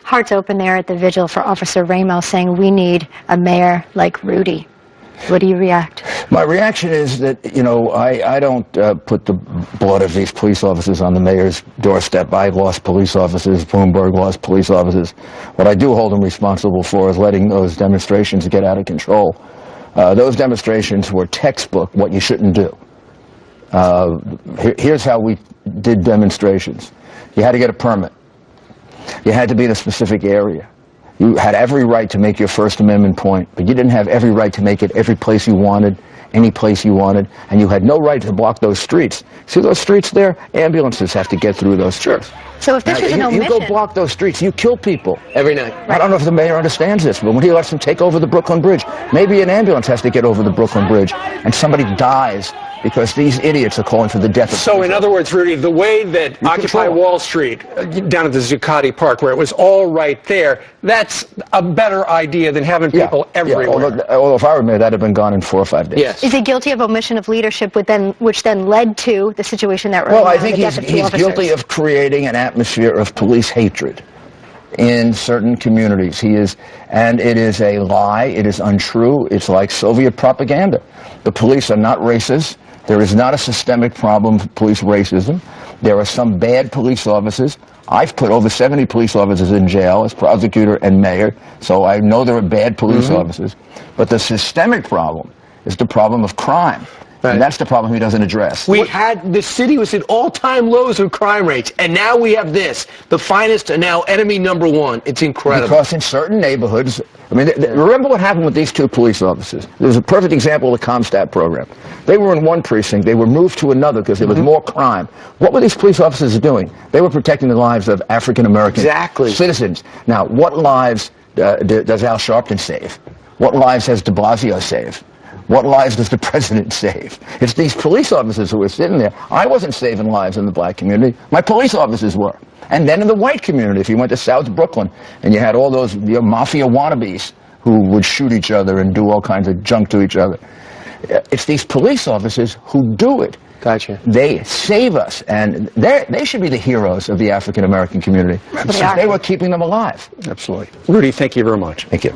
Hearts open there at the vigil for Officer Ramos, saying we need a mayor like Rudy. What do you react? My reaction is that, you know, I don't put the blood of these police officers on the mayor's doorstep. I lost police officers. Bloomberg lost police officers. What I do hold them responsible for is letting those demonstrations get out of control. Those demonstrations were textbook what you shouldn't do. Here's how we did demonstrations. You had to get a permit. You had to be in a specific area. You had every right to make your First Amendment point, but you didn't have every right to make it every place you wanted, any place you wanted, and you had no right to block those streets. See those streets there? Ambulances have to get through those streets. So if this was an omission... You go block those streets, you kill people. Every night. Right. I don't know if the mayor understands this, but when he lets them take over the Brooklyn Bridge, maybe an ambulance has to get over the Brooklyn Bridge, and somebody dies because these idiots are calling for the death of So, in other words, Rudy, the way that Occupy Wall Street, down at the Zuccotti Park, where it was all right there, that's a better idea than having people everywhere. Yeah, although if I were mayor, that would have been gone in 4 or 5 days. Yes. Is he guilty of omission of leadership, which then led to the situation that... Well, I think he's guilty of creating an atmosphere of police hatred in certain communities. He is, and it is a lie. It is untrue. It's like Soviet propaganda. The police are not racist. There is not a systemic problem of police racism. There are some bad police officers. I've put over 70 police officers in jail as prosecutor and mayor, so I know there are bad police officers. But the systemic problem is the problem of crime. Right. And that's the problem he doesn't address. The city was at all-time lows of crime rates, and now we have this. The finest and now enemy number one. It's incredible. Because in certain neighborhoods, I mean, remember what happened with these 2 police officers? There's a perfect example of the ComStat program. They were in one precinct. They were moved to another because there was more crime. What were these police officers doing? They were protecting the lives of African-American citizens. Now, what lives does Al Sharpton save? What lives has de Blasio saved? What lives does the president save? It's these police officers who are sitting there. I wasn't saving lives in the black community. My police officers were. And then in the white community, if you went to South Brooklyn and you had all those mafia wannabes who would shoot each other and do all kinds of junk to each other. It's these police officers who do it. Gotcha. They save us, and they should be the heroes of the African-American community. They were keeping them alive. Absolutely. Rudy, thank you very much. Thank you.